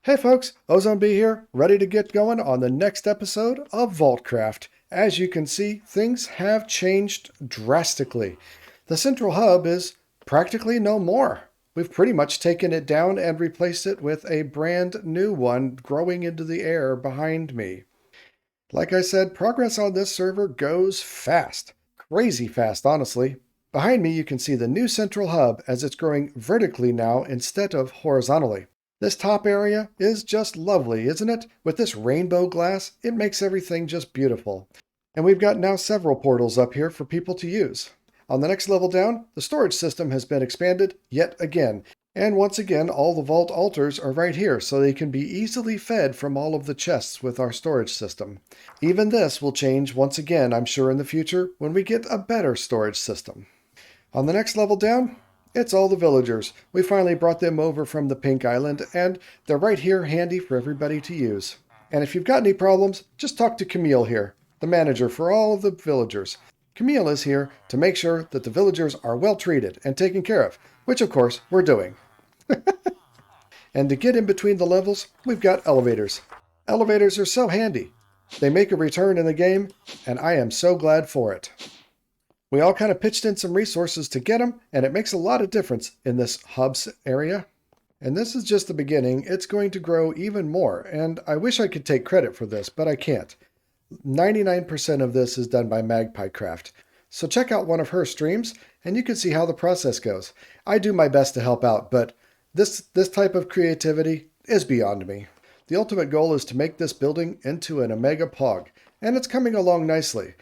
Hey folks, OzoneB here, ready to get going on the next episode of VaultCraft. As you can see, things have changed drastically. The central hub is practically no more. We've pretty much taken it down and replaced it with a brand new one growing into the air behind me. Like I said, progress on this server goes fast. Crazy fast, honestly. Behind me you can see the new central hub as it's growing vertically now instead of horizontally. This top area is just lovely, isn't it? With this rainbow glass, it makes everything just beautiful. And we've got now several portals up here for people to use. On the next level down, the storage system has been expanded yet again. And once again, all the vault altars are right here, so they can be easily fed from all of the chests with our storage system. Even this will change once again, I'm sure, in the future when we get a better storage system. On the next level down, it's all the villagers. We finally brought them over from the Pink Island, and they're right here handy for everybody to use. And if you've got any problems, just talk to Camille here, the manager for all of the villagers. Camille is here to make sure that the villagers are well treated and taken care of, which of course we're doing. And to get in between the levels, we've got elevators. Elevators are so handy. They make a return in the game, and I am so glad for it. We all kind of pitched in some resources to get them, and it makes a lot of difference in this hubs area. And this is just the beginning. It's going to grow even more, and I wish I could take credit for this, but I can't. 99% of this is done by MagpieCraft. So check out one of her streams, and you can see how the process goes. I do my best to help out, but this type of creativity is beyond me. The ultimate goal is to make this building into an Omega Pog, and it's coming along nicely.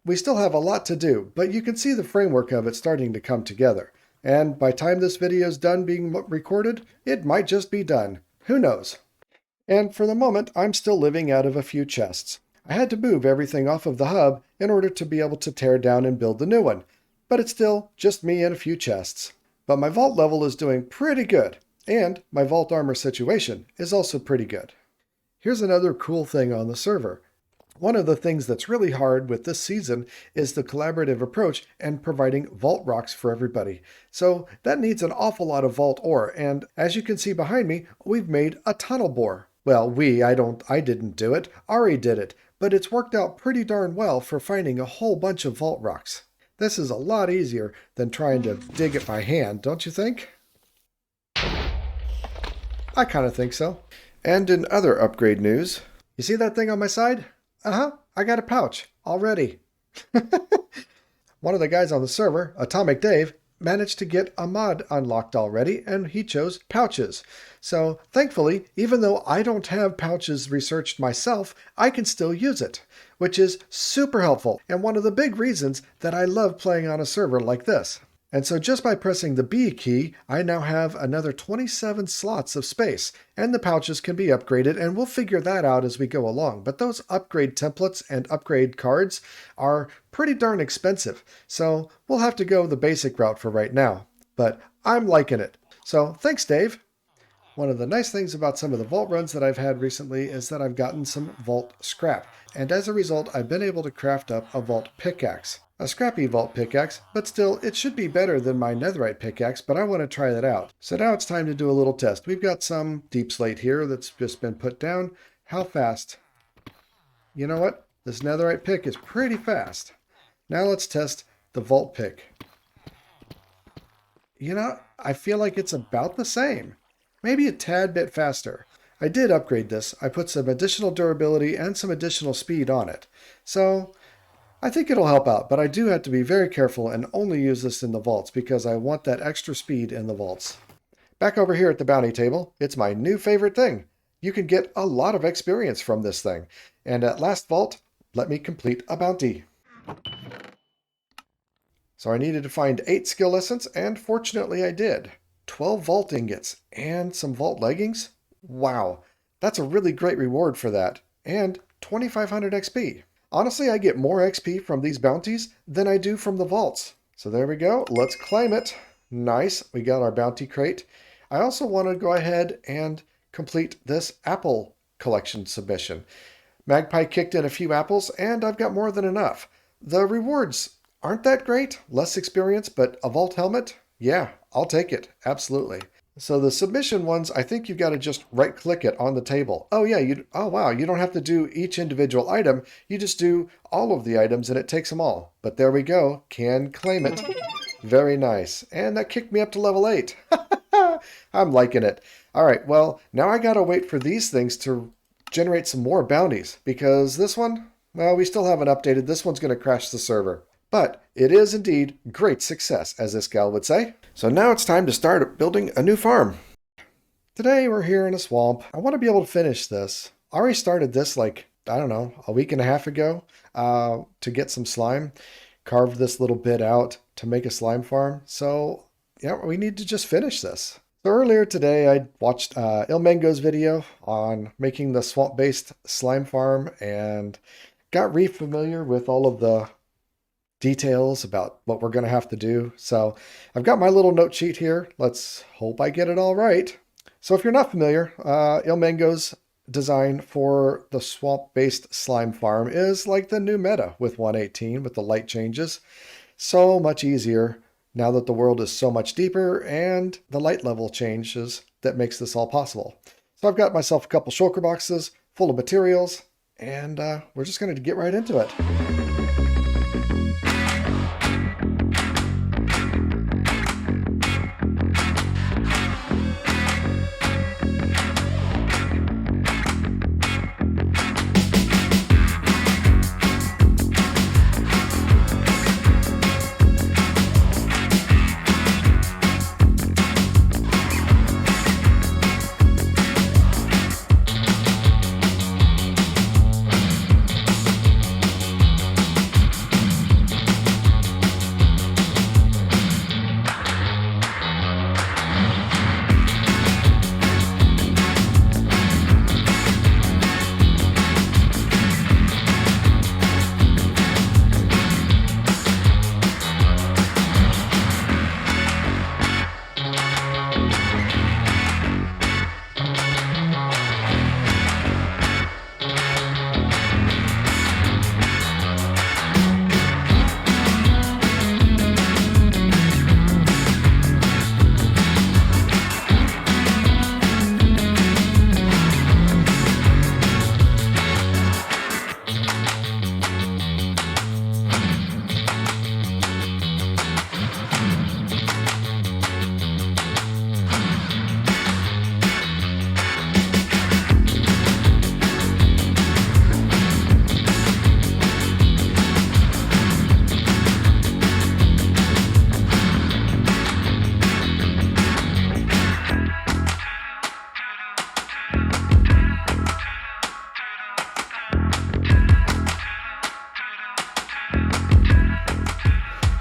We still have a lot to do, but you can see the framework of it starting to come together. And by the time this video is done being recorded, it might just be done. Who knows? And for the moment, I'm still living out of a few chests. I had to move everything off of the hub in order to be able to tear down and build the new one. But it's still just me and a few chests. But my vault level is doing pretty good. And my vault armor situation is also pretty good. Here's another cool thing on the server. One of the things that's really hard with this season is the collaborative approach and providing vault rocks for everybody. So that needs an awful lot of vault ore, and as you can see behind me, we've made a tunnel bore. Well, I didn't do it, Ari did it, but it's worked out pretty darn well for finding a whole bunch of vault rocks. This is a lot easier than trying to dig it by hand, don't you think? I kind of think so. And in other upgrade news, you see that thing on my side? I got a pouch already. One of the guys on the server, Atomic Dave, managed to get a mod unlocked already, and he chose pouches. So thankfully, even though I don't have pouches researched myself, I can still use it, which is super helpful and one of the big reasons that I love playing on a server like this. And so just by pressing the B key, I now have another 27 slots of space, and the pouches can be upgraded, and we'll figure that out as we go along. But those upgrade templates and upgrade cards are pretty darn expensive, so we'll have to go the basic route for right now. But I'm liking it. So thanks, Dave. One of the nice things about some of the vault runs that I've had recently is that I've gotten some vault scrap, and as a result, I've been able to craft up a vault pickaxe. A scrappy vault pickaxe, but still, it should be better than my netherite pickaxe, but I want to try that out. So now it's time to do a little test. We've got some deep slate here that's just been put down. How fast? You know what? This netherite pick is pretty fast. Now let's test the vault pick. You know, I feel like it's about the same. Maybe a tad bit faster. I did upgrade this. I put some additional durability and some additional speed on it. So I think it'll help out, but I do have to be very careful and only use this in the vaults because I want that extra speed in the vaults. Back over here at the bounty table, it's my new favorite thing. You can get a lot of experience from this thing. And at last vault, let me complete a bounty. So I needed to find 8 skill essence, and fortunately I did. 12 vault ingots and some vault leggings. Wow, that's a really great reward for that. And 2500 XP. Honestly, I get more XP from these bounties than I do from the vaults. So there we go. Let's claim it. Nice. We got our bounty crate. I also want to go ahead and complete this apple collection submission. Magpie kicked in a few apples, and I've got more than enough. The rewards aren't that great. Less experience, but a vault helmet? Yeah, I'll take it. Absolutely. So the submission ones, I think you've got to just right click it on the table. Oh yeah, oh wow, you don't have to do each individual item. You just do all of the items and it takes them all. But there we go, can claim it. Very nice. And that kicked me up to level 8. I'm liking it. All right, well, now I got to wait for these things to generate some more bounties because this one, well, we still haven't updated. This one's going to crash the server. But it is indeed great success, as this gal would say. So now it's time to start building a new farm. Today we're here in a swamp. I want to be able to finish this. I already started this like, I don't know, a week and a half ago to get some slime. Carved this little bit out to make a slime farm. So yeah, we need to just finish this. So earlier today I watched Ilmango's video on making the swamp-based slime farm and got re-familiar with all of the details about what we're going to have to do. So I've got my little note sheet here. Let's hope I get it all right. So if you're not familiar, Ilmango's design for the swamp-based slime farm is like the new meta with 1.18 with the light changes. So much easier now that the world is so much deeper and the light level changes that makes this all possible. So I've got myself a couple shulker boxes full of materials and we're just going to get right into it.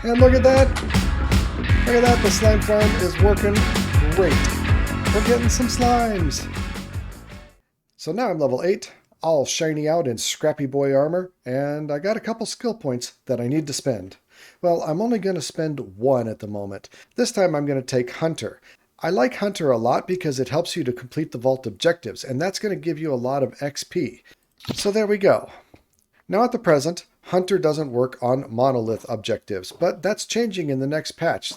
And look at that. Look at that. The slime farm is working great. We're getting some slimes. So now I'm level 8, all shiny out in Scrappy Boy armor, and I got a couple skill points that I need to spend. Well, I'm only going to spend 1 at the moment. This time I'm going to take Hunter. I like Hunter a lot because it helps you to complete the vault objectives, and that's going to give you a lot of XP. So there we go. Now at the present, Hunter doesn't work on monolith objectives, but that's changing in the next patch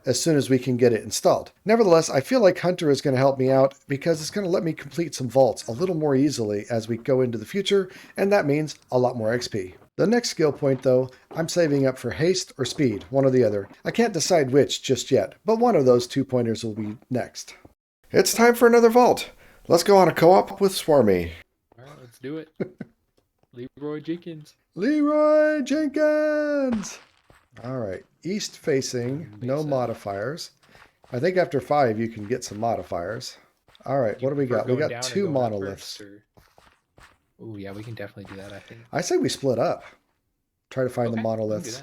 as soon as we can get it installed. Nevertheless, I feel like Hunter is going to help me out because it's going to let me complete some vaults a little more easily as we go into the future, and that means a lot more XP. The next skill point, though, I'm saving up for haste or speed, one or the other. I can't decide which just yet, but one of those 2 pointers will be next. It's time for another vault. Let's go on a co-op with Swarmy. All right, let's do it. Leroy Jenkins. Leroy Jenkins! All right, east facing, no modifiers. I think after 5 you can get some modifiers. All right, what do we got? We got 2 monoliths. Oh yeah, we can definitely do that, I think. I say we split up. Try to find the monoliths.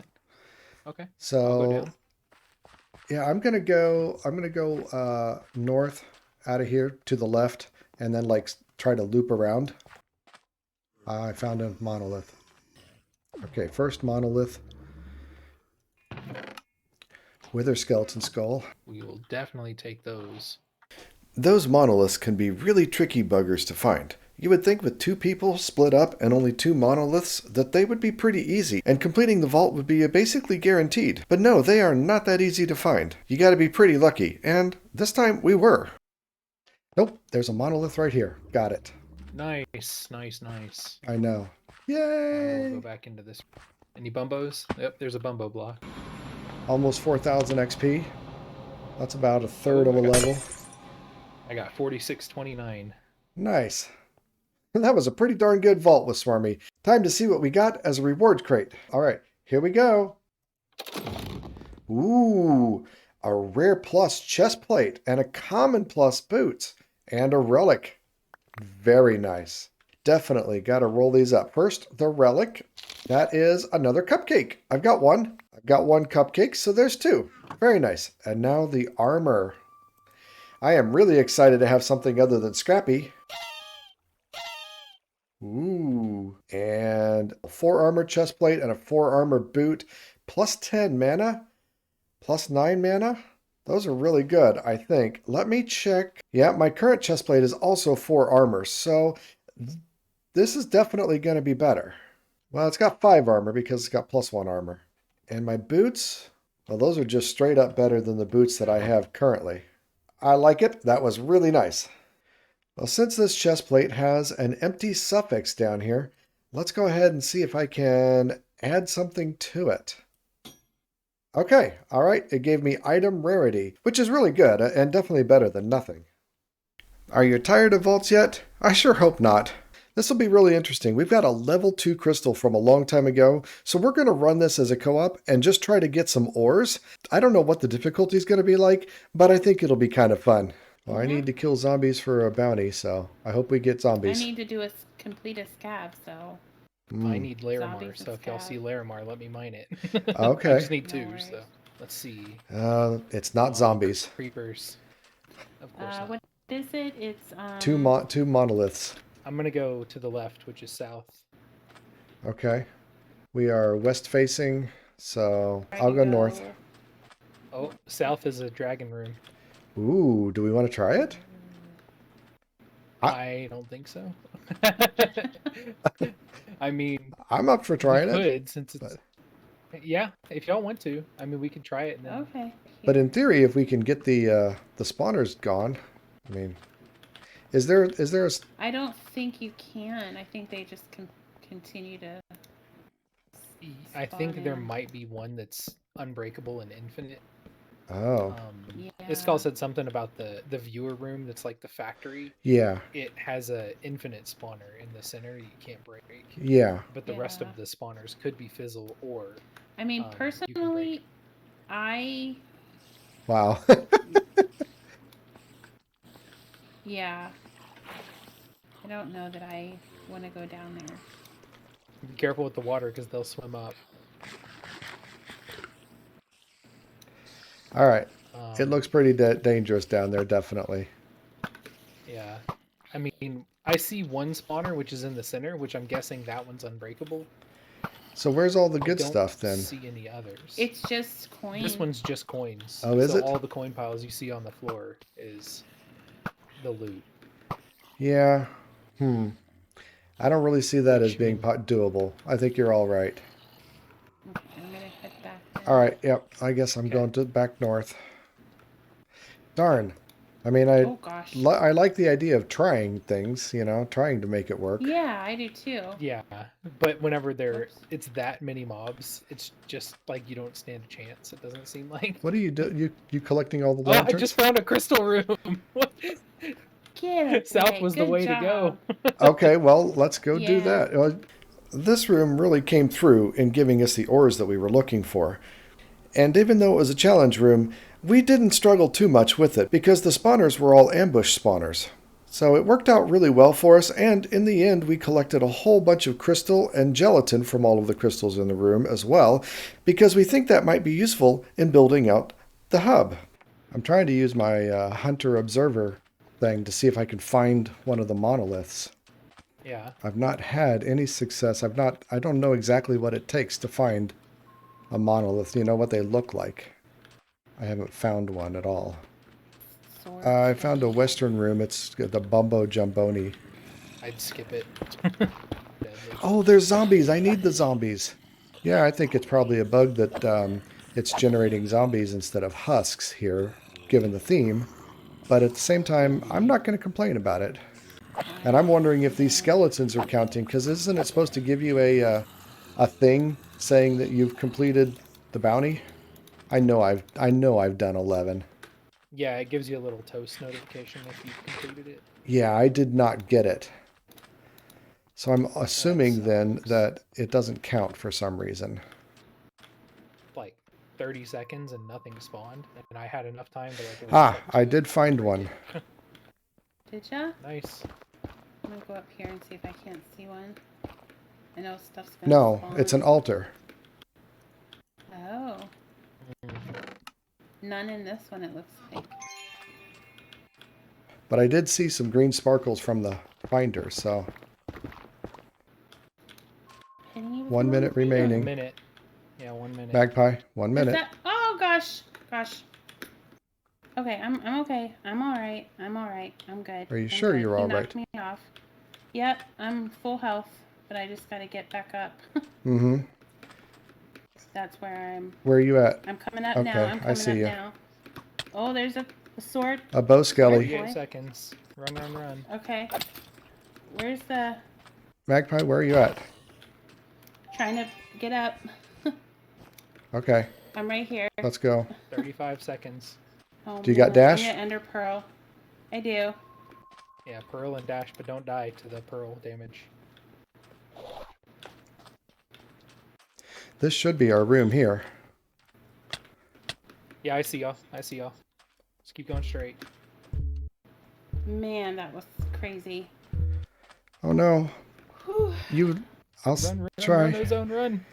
Okay. So yeah, I'm gonna go north out of here to the left and then like try to loop around. I found a monolith. Okay, first monolith. Wither skeleton skull. We will definitely take those. Those monoliths can be really tricky buggers to find. You You would think with 2 people split up and only 2 monoliths that they would be pretty easy, and completing the vault would be basically guaranteed. But no, they are not that easy to find. You gotta be pretty lucky, and this time we were. Nope, there's a monolith right here. Got it. Nice, nice, nice. I know. Yay! We'll go back into this. Any bumbos? Yep, there's a bumbo block. Almost 4,000 XP. That's about a third of a level. I got 4629. Nice. That was a pretty darn good vault with Swarmy. Time to see what we got as a rewards crate. All right, here we go. Ooh, a rare plus chest plate and a common plus boots and a relic. Very nice. Definitely got to roll these up. First, the relic. That is another cupcake. I've got one. I've got 1 cupcake, so there's 2. Very nice. And now the armor. I am really excited to have something other than Scrappy. Ooh. And a 4 armor chest plate and a 4 armor boot. Plus 10 mana. Plus 9 mana. Those are really good, I think. Let me check. Yeah, my current chest plate is also 4 armor, so this is definitely going to be better. Well, it's got 5 armor because it's got plus 1 armor. And my boots, well, those are just straight up better than the boots that I have currently. I like it. That was really nice. Well, since this chest plate has an empty suffix down here, let's go ahead and see if I can add something to it. Okay, all right, it gave me item rarity, which is really good and definitely better than nothing. Are you tired of vaults yet? I sure hope not. This will be really interesting. We've got a level 2 crystal from a long time ago, so we're going to run this as a co-op and just try to get some ores. I don't know what the difficulty is going to be like, but I think it'll be kind of fun. Well, I need to kill zombies for a bounty, so I hope we get zombies. I need to do complete a scab, so... I need Larimar, so if y'all see Larimar, let me mine it. Okay. I just need 2, so let's see. It's not zombies. Creepers. Of course not. What is it? It's... Two monoliths. I'm going to go to the left, which is south. Okay. We are west facing, so I'll go north. Oh, south is a dragon room. Ooh, do we want to try it? I don't think so. I mean, I'm up for trying it. Since it's... Yeah, if y'all want to. I mean, we could try it. And then... Okay. But in theory, if we can get the spawners gone, I mean, is there a... I don't think you can. I think they just continue to... I think there might be one that's unbreakable and infinite. Oh. Yeah. This call said something about the viewer room that's like the factory. Yeah. It has a infinite spawner in the center you can't break. Yeah. But the rest of the spawners could be fizzle or... I mean, personally, I... Wow. Yeah. I don't know that I want to go down there. Be careful with the water because they'll swim up. All right. It looks pretty dangerous down there, definitely. Yeah. I mean, I see one spawner, which is in the center, which I'm guessing that one's unbreakable. So where's all the good stuff then? I don't see any others. It's just coins. This one's just coins. Oh, is it? All the coin piles you see on the floor is the loot. Yeah. I don't really see that as being doable. I think you're all right. Okay, I'm gonna head back there. All right. Yep. I guess I'm going to back north. Darn. I mean, I like the idea of trying things, trying to make it work. Yeah, I do too. Yeah, but whenever it's that many mobs, it's just like you don't stand a chance. It doesn't seem like. What do you do? You collecting all the lanterns? I just found a crystal room. South was the way to go. Okay, well, let's go do that. This room really came through in giving us the ores that we were looking for. And even though it was a challenge room, we didn't struggle too much with it because the spawners were all ambush spawners. So it worked out really well for us, and in the end we collected a whole bunch of crystal and gelatin from all of the crystals in the room as well, because we think that might be useful in building out the hub. I'm trying to use my hunter observer thing to see if I can find one of the monoliths. Yeah. I've not had any success. I don't know exactly what it takes to find a monolith, what they look like. I haven't found one at all. I found a western room. It's the Bumbo Jumboni. I'd skip it. Deadly. Oh, there's zombies. I need the zombies. Yeah, I think it's probably a bug that it's generating zombies instead of husks here, given the theme. But at the same time, I'm not going to complain about it. And I'm wondering if these skeletons are counting, because isn't it supposed to give you a thing saying that you've completed the bounty? I know I've done 11. Yeah, it gives you a little toast notification if you've completed it. Yeah, I did not get it. So I'm assuming then that it doesn't count for some reason. Like 30 seconds and nothing spawned, and I had enough time to like. Ah, I did find one. Did ya? Nice. I'm gonna go up here and see if I can't see one. I know stuff's gonna No, spawn. it's an altar. Oh. None in this one, it looks like. But I did see some green sparkles from the finder, so Hitting you with 1 the minute wrong thing. remaining. 1 minute. Yeah, 1 minute. Magpie, 1 Is minute. that... Oh gosh, gosh. Okay, I'm okay. I'm all right. I'm all right. I'm good. Are you I'm sure good. you're He all knocked right? me off. Yep, I'm full health, but I just gotta get back up. Mm-hmm. That's where Where are you at? I'm coming up Okay, now. I'm I coming see up ya. now. Oh, there's a sword. A bow skelly. 48 seconds. Run, run, run. Okay. Where's the... Magpie, where are you at? Trying to get up. Okay, I'm right here. let's go. 35 seconds. Oh, Do you got man, dash? I need an ender pearl. I do. Yeah, pearl and dash, but don't die to the pearl damage. This should be our room here. Yeah, I see y'all. I see y'all. Just keep going straight. Man, that was crazy. Oh no. Whew. I'll Run, run, try. run, Ozone, run.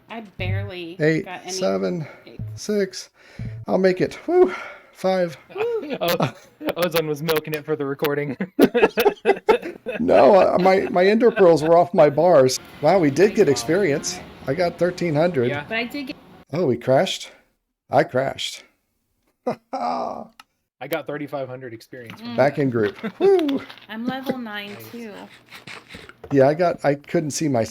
I barely 8, got any... 7, 6. I'll make it. Whew. 5. Oh, Ozone was milking it for the recording. No, my ender pearls were off my bars. Wow, we did get experience. I got 1300. Yeah. But I did get... Oh, we crashed? I crashed. I got 3,500 experience. From Back in group. Woo. I'm level 9 too. Yeah, I couldn't see my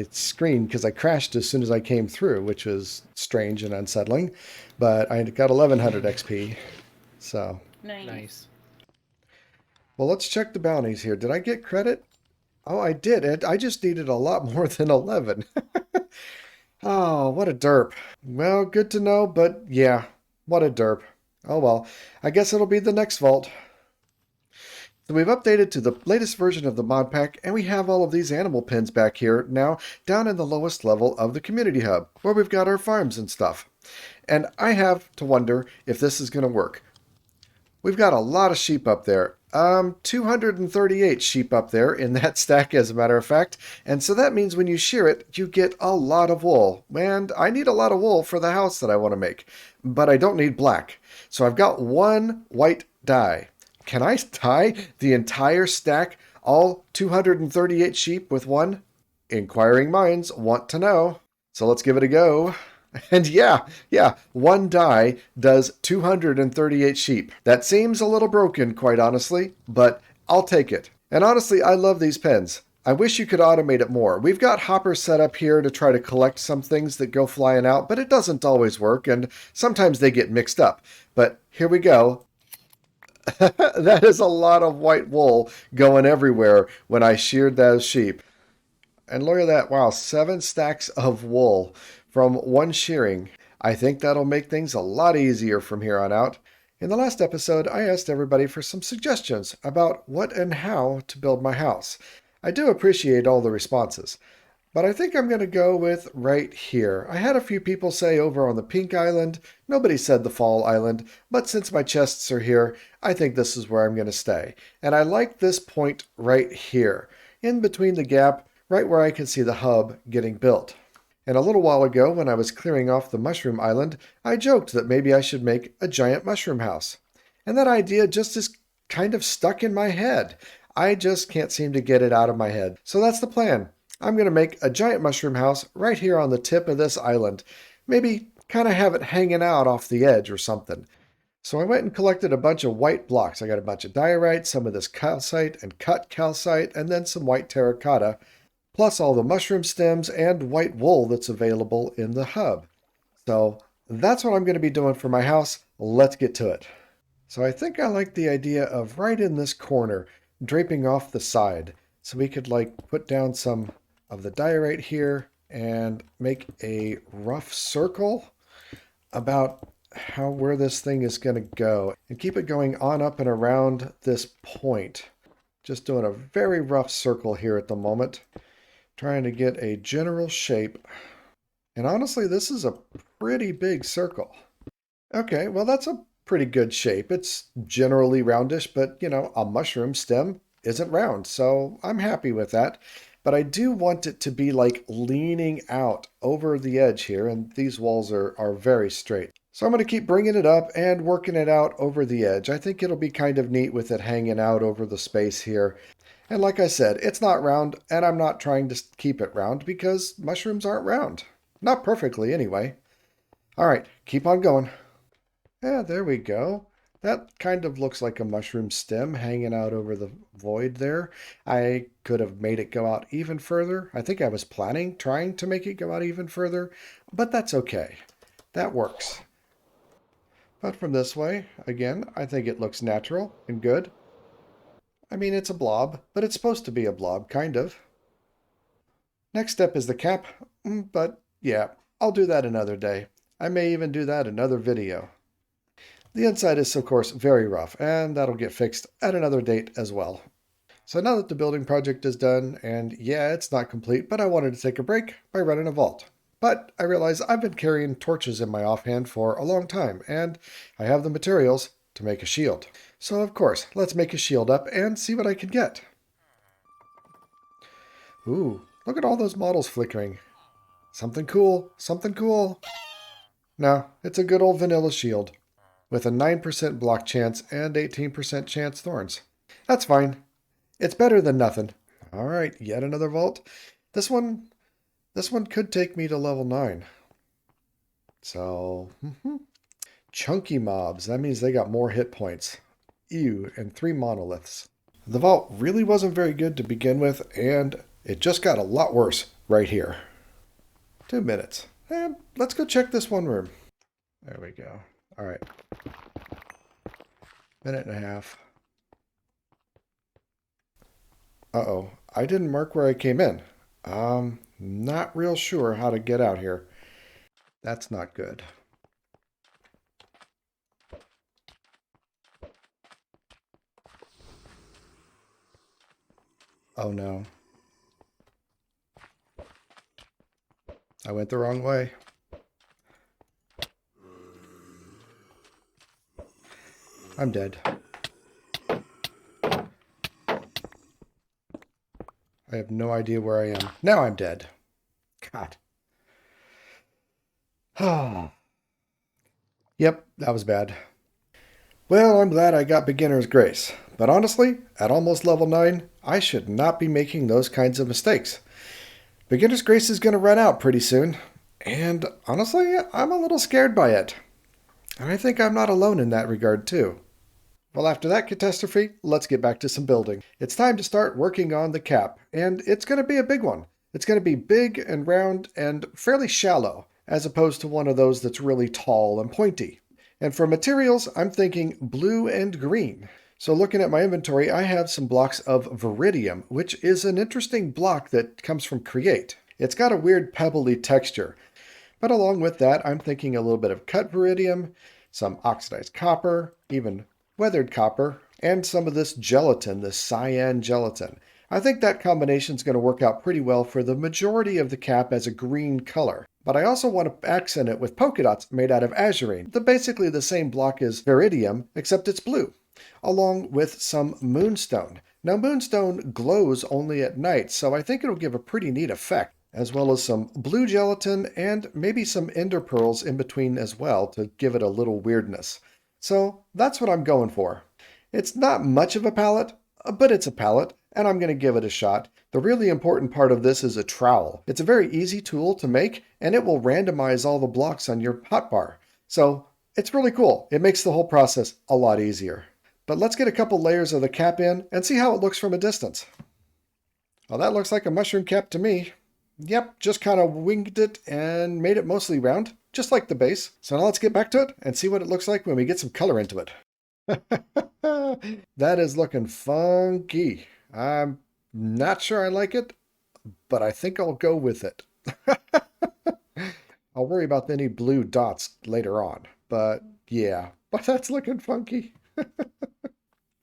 screen because I crashed as soon as I came through, which was strange and unsettling. But I got 1100 XP. So, Nice. well, let's check the bounties here. Did I get credit? Oh, I did. I just needed a lot more than 11. Oh, what a derp. Well, good to know, but yeah, what a derp. Oh well, I guess it'll be the next vault. So we've updated to the latest version of the mod pack, and we have all of these animal pens back here now down in the lowest level of the community hub, where we've got our farms and stuff. And I have to wonder if this is going to work. We've got a lot of sheep up there. 238 sheep up there in that stack, as a matter of fact. And so that means when you shear it, you get a lot of wool. And I need a lot of wool for the house that I want to make. But I don't need black. So I've got one white dye. Can I dye the entire stack, all 238 sheep with one? Inquiring minds want to know. So let's give it a go. And yeah, one dye does 238 sheep. That seems a little broken, quite honestly, but I'll take it. And honestly, I love these pens. I wish you could automate it more. We've got hoppers set up here to try to collect some things that go flying out, but it doesn't always work, and sometimes they get mixed up. But here we go. That is a lot of white wool going everywhere when I sheared those sheep. And look at that. Wow, 7 stacks of wool from one shearing. I think that'll make things a lot easier from here on out. In the last episode, I asked everybody for some suggestions about what and how to build my house. I do appreciate all the responses, but I think I'm going to go with right here. I had a few people say over on the pink island. Nobody said the fall island, but since my chests are here, I think this is where I'm going to stay. And I like this point right here, in between the gap, right where I can see the hub getting built. And a little while ago, when I was clearing off the mushroom island, I joked that maybe I should make a giant mushroom house. And that idea just is kind of stuck in my head. I just can't seem to get it out of my head. So that's the plan. I'm going to make a giant mushroom house right here on the tip of this island. Maybe kind of have it hanging out off the edge or something. So I went and collected a bunch of white blocks. I got a bunch of diorite, some of this calcite and cut calcite, and then some white terracotta, plus all the mushroom stems and white wool that's available in the hub. So that's what I'm going to be doing for my house. Let's get to it. So I think I like the idea of right in this corner, draping off the side. So we could like put down some of the diorite here and make a rough circle about where this thing is going to go and keep it going on up and around this point. Just doing a very rough circle here at the moment, trying to get a general shape. And honestly, this is a pretty big circle. Okay, well, that's a pretty good shape. It's generally roundish, but you know, a mushroom stem isn't round, so I'm happy with that. But I do want it to be like leaning out over the edge here, and these walls are very straight. So I'm going to keep bringing it up and working it out over the edge. I think it'll be kind of neat with it hanging out over the space here. And like I said, it's not round, and I'm not trying to keep it round because mushrooms aren't round. Not perfectly, anyway. All right, keep on going. Yeah, there we go. That kind of looks like a mushroom stem hanging out over the void there. I could have made it go out even further. I think I was trying to make it go out even further, but that's okay. That works. But from this way, again, I think it looks natural and good. I mean, it's a blob, but it's supposed to be a blob, kind of. Next step is the cap, but yeah, I'll do that another day. I may even do that another video. The inside is, of course, very rough, and that'll get fixed at another date as well. So now that the building project is done, and yeah, it's not complete, but I wanted to take a break by running a vault. But I realize I've been carrying torches in my offhand for a long time, and I have the materials to make a shield. So of course, let's make a shield up and see what I can get. Ooh, look at all those models flickering. Something cool, something cool. No, it's a good old vanilla shield with a 9% block chance and 18% chance thorns. That's fine. It's better than nothing. All right, yet another vault. This one could take me to level 9. So, chunky mobs. That means they got more hit points. Ew, and 3 monoliths. The vault really wasn't very good to begin with, and it just got a lot worse right here. 2 minutes. And let's go check this one room. There we go. All right. Minute and a half. Uh-oh. I didn't mark where I came in. Not real sure how to get out here. That's not good. Oh no. I went the wrong way. I'm dead. I have no idea where I am. Now I'm dead. God. Yep, that was bad. Well, I'm glad I got beginner's grace. But honestly, at almost level 9, I should not be making those kinds of mistakes. Beginner's grace is going to run out pretty soon. And honestly, I'm a little scared by it. And I think I'm not alone in that regard, too. Well, after that catastrophe, let's get back to some building. It's time to start working on the cap, and it's going to be a big one. It's going to be big and round and fairly shallow, as opposed to one of those that's really tall and pointy. And for materials, I'm thinking blue and green. So looking at my inventory, I have some blocks of viridium, which is an interesting block that comes from Create. It's got a weird pebbly texture. But along with that, I'm thinking a little bit of cut viridium, some oxidized copper, even weathered copper, and some of this gelatin, this cyan gelatin. I think that combination is going to work out pretty well for the majority of the cap as a green color. But I also want to accent it with polka dots made out of azurine. They're basically the same block as viridium, except it's blue, along with some moonstone. Now, moonstone glows only at night, so I think it'll give a pretty neat effect, as well as some blue gelatin and maybe some ender pearls in between as well to give it a little weirdness. So that's what I'm going for. It's not much of a palette, but it's a palette, and I'm going to give it a shot. The really important part of this is a trowel. It's a very easy tool to make, and it will randomize all the blocks on your hotbar. So It's really cool. It makes the whole process a lot easier. But let's get a couple layers of the cap in and see how it looks from a distance. Well, that looks like a mushroom cap to me. Yep, just kind of winged it and made it mostly round, just like the base. So now let's get back to it and see what it looks like when we get some color into it. That is looking funky. I'm not sure I like it, but I think I'll go with it. I'll worry about any blue dots later on, but yeah, but that's looking funky.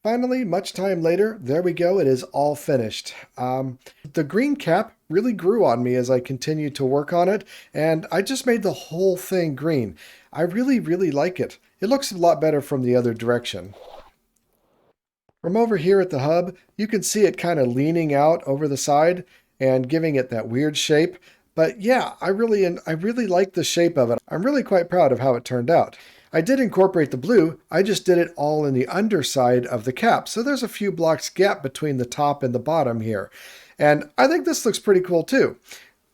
Finally, much time later, there we go. It is all finished. The green cap really grew on me as I continued to work on it, and I just made the whole thing green. I really, really like it. It looks a lot better from the other direction. From over here at the hub, you can see it kind of leaning out over the side and giving it that weird shape. But yeah, I really like the shape of it. I'm really quite proud of how it turned out. I did incorporate the blue, I just did it all in the underside of the cap, so there's a few blocks gap between the top and the bottom here. And I think this looks pretty cool too.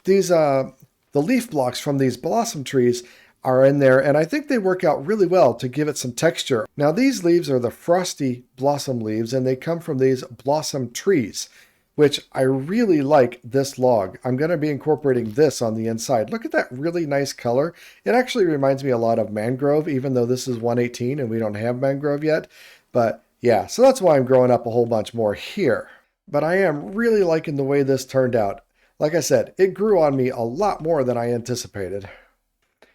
These, the leaf blocks from these blossom trees are in there, and I think they work out really well to give it some texture. Now these leaves are the frosty blossom leaves, and they come from these blossom trees, which I really like this log. I'm going to be incorporating this on the inside. Look at that really nice color. It actually reminds me a lot of mangrove, even though this is 118 and we don't have mangrove yet. But yeah, so that's why I'm growing up a whole bunch more here. But I am really liking the way this turned out. Like I said, it grew on me a lot more than I anticipated.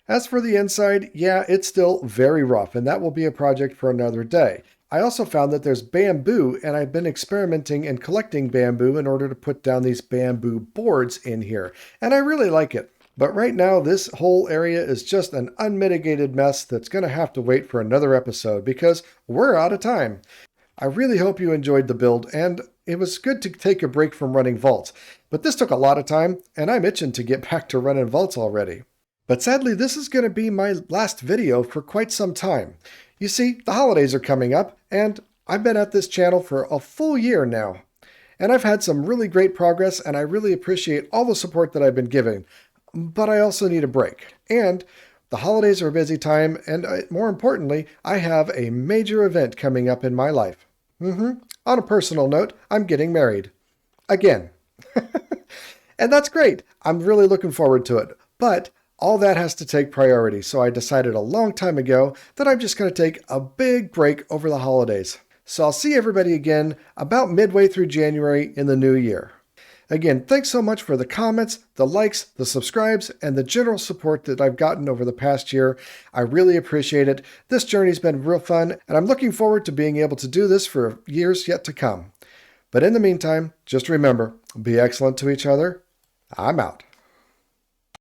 As for the inside, yeah, it's still very rough, and that will be a project for another day. I also found that there's bamboo, and I've been experimenting and collecting bamboo in order to put down these bamboo boards in here, and I really like it. But right now, this whole area is just an unmitigated mess that's going to have to wait for another episode because we're out of time. I really hope you enjoyed the build, and it was good to take a break from running vaults. But this took a lot of time, and I'm itching to get back to running vaults already. But sadly, this is going to be my last video for quite some time. You see, the holidays are coming up, and I've been at this channel for a full year now. And I've had some really great progress, and I really appreciate all the support that I've been giving. But I also need a break. And the holidays are a busy time, and more importantly, I have a major event coming up in my life. On a personal note, I'm getting married. Again. And that's great. I'm really looking forward to it. But all that has to take priority, so I decided a long time ago that I'm just going to take a big break over the holidays. So I'll see everybody again about midway through January in the new year. Again, thanks so much for the comments, the likes, the subscribes, and the general support that I've gotten over the past year. I really appreciate it. This journey's been real fun, and I'm looking forward to being able to do this for years yet to come. But in the meantime, just remember, be excellent to each other. I'm out.